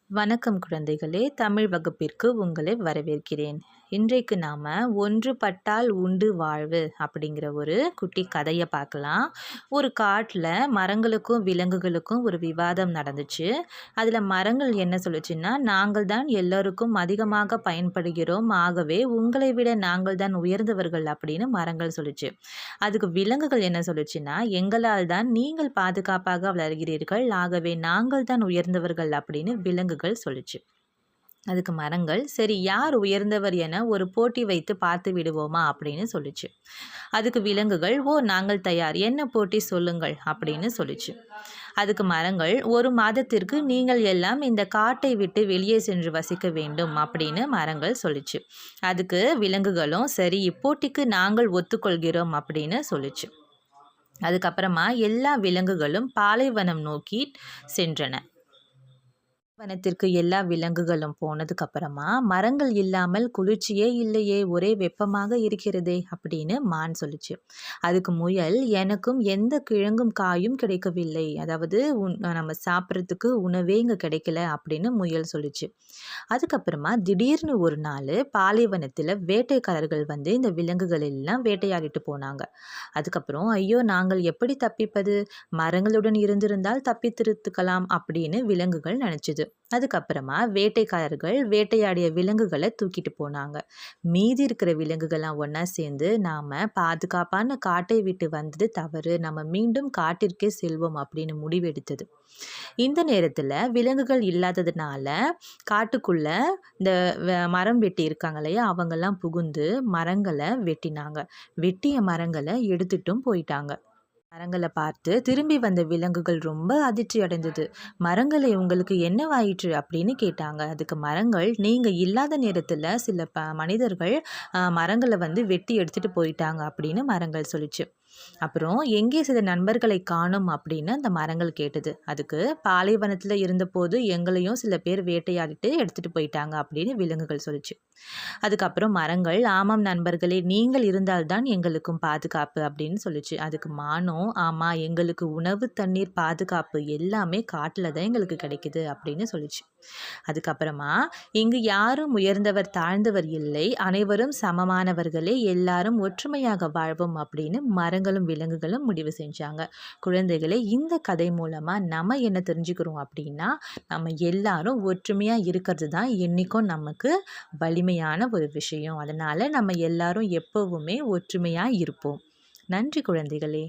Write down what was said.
வணக்கம் குழந்தைகளே, தமிழ் வகுப்பிற்கு உங்களை வரவேற்கிறேன். இன்றைக்கு நாம் ஒன்றுபட்டால் உண்டு வாழ்வு அப்படிங்கிற ஒரு குட்டி கதையை பார்க்கலாம். ஒரு காட்டில் மரங்களுக்கும் விலங்குகளுக்கும் ஒரு விவாதம் நடந்துச்சு. அதில் மரங்கள் என்ன சொல்லுச்சுன்னா, நாங்கள் தான் எல்லோருக்கும் அதிகமாக பயன்படுகிறோம், ஆகவே உங்களை விட நாங்கள் தான் உயர்ந்தவர்கள் அப்படின்னு மரங்கள் சொல்லுச்சு. அதுக்கு விலங்குகள் என்ன சொல்லுச்சுன்னா, எங்களால் தான் நீங்கள் பாதுகாப்பாக வளர்கிறீர்கள், ஆகவே நாங்கள் தான் உயர்ந்தவர்கள் அப்படின்னு விலங்குகள் சொல்லுச்சு. அதுக்கு மரங்கள், சரி யார் உயர்ந்தவர் என ஒரு போட்டி வைத்து பார்த்து விடுவோமா அப்படின்னு சொல்லுச்சு. அதுக்கு விலங்குகள், ஓ நாங்கள் தயார், என்ன போட்டி சொல்லுங்கள் அப்படின்னு சொல்லுச்சு. அதுக்கு மரங்கள், ஒரு மாதத்திற்கு நீங்கள் எல்லாம் இந்த காட்டை விட்டு வெளியே சென்று வசிக்க வேண்டும் அப்படின்னு மரங்கள் சொல்லுச்சு. அதுக்கு விலங்குகளும், சரி இப்போட்டிக்கு நாங்கள் ஒத்துக்கொள்கிறோம் அப்படின்னு சொல்லுச்சு. அதுக்கப்புறமா எல்லா விலங்குகளும் பாலைவனம் நோக்கி சென்றன. வனத்திற்கு எல்லா விலங்குகளும் போனதுக்கு அப்புறமா, மரங்கள் இல்லாமல் குளிர்ச்சியே இல்லையே, ஒரே வெப்பமாக இருக்கிறதே அப்படின்னு மான் சொல்லுச்சு. அதுக்கு முயல், எனக்கும் எந்த கிழங்கும் காயும் கிடைக்கவில்லை, அதாவது நம்ம சாப்பிட்றதுக்கு உணவே இங்கே கிடைக்கல அப்படின்னு முயல் சொல்லுச்சு. அதுக்கப்புறமா திடீர்னு ஒரு நாள் பாலைவனத்தில் வேட்டைக்காரர்கள் வந்து இந்த விலங்குகள் எல்லாம் வேட்டையாடிட்டு போனாங்க. அதுக்கப்புறம், ஐயோ நாங்கள் எப்படி தப்பிப்பது, மரங்களுடன் இருந்திருந்தால் தப்பித்திருக்கலாம் அப்படின்னு விலங்குகள் நினச்சிது. அதுக்கப்புறமா வேட்டைக்காரர்கள் வேட்டையாடிய விலங்குகளை தூக்கிட்டு போனாங்க. மீதி இருக்கிற விலங்குகள்லாம் ஒன்றா சேர்ந்து, நாம் பாதுகாப்பான காட்டை விட்டு வந்தது தவறு, நம்ம மீண்டும் காட்டிற்கே செல்வோம் அப்படின்னு முடிவெடுத்தது. இந்த நேரத்தில் விலங்குகள் இல்லாததுனால காட்டுக்குள்ள இந்த மரம் வெட்டி இருக்காங்க இல்லையா, அவங்கெல்லாம் புகுந்து மரங்களை வெட்டினாங்க. வெட்டிய மரங்களை எடுத்துட்டும் போயிட்டாங்க. மரங்களை பார்த்து திரும்பி வந்த விலங்குகள் ரொம்ப அதிர்ச்சி அடைந்தது. மரங்களை உங்களுக்கு என்னவாயிற்று அப்படின்னு கேட்டாங்க. அதுக்கு மரங்கள், நீங்கள் இல்லாத நேரத்தில் சில மனிதர்கள் மரங்களை வந்து வெட்டி எடுத்துகிட்டு போயிட்டாங்க அப்படின்னு மரங்கள் சொல்லிச்சு. அப்புறம், எங்கே சில நண்பர்களை காணும் அப்படின்னு அந்த மரங்கள் கேட்டது. அதுக்கு, பாலைவனத்தில் இருந்தபோது எங்களையும் சில பேர் வேட்டையாடிட்டு எடுத்துகிட்டு போயிட்டாங்க அப்படின்னு விலங்குகள் சொல்லிச்சு. அதுக்கப்புறம் மரங்கள், ஆமாம் நண்பர்களே, நீங்கள் இருந்தால்தான் எங்களுக்கும் பாதுகாப்பு அப்படின்னு சொல்லிச்சு. அதுக்கு மானும், ஆமாம் எங்களுக்கு உணவு தண்ணீர் பாதுகாப்பு எல்லாமே காட்டில் தான் எங்களுக்கு கிடைக்குது அப்படின்னு சொல்லிச்சு. அதுக்கப்புறமா, இங்கு யாரும் உயர்ந்தவர் தாழ்ந்தவர் இல்லை, அனைவரும் சமமானவர்களே, எல்லாரும் ஒற்றுமையாக வாழ்வோம் அப்படின்னு மரங்களும் விலங்குகளும் முடிவு செஞ்சாங்க. குழந்தைகளே, இந்த கதை மூலமாக நம்ம என்ன தெரிஞ்சுக்கிறோம் அப்படின்னா, நம்ம எல்லாரும் ஒற்றுமையாக இருக்கிறது தான் என்றைக்கும் நமக்கு வலிமையான ஒரு விஷயம். அதனால் நம்ம எல்லாரும் எப்போவுமே ஒற்றுமையாக இருப்போம். நன்றி குழந்தைகளே.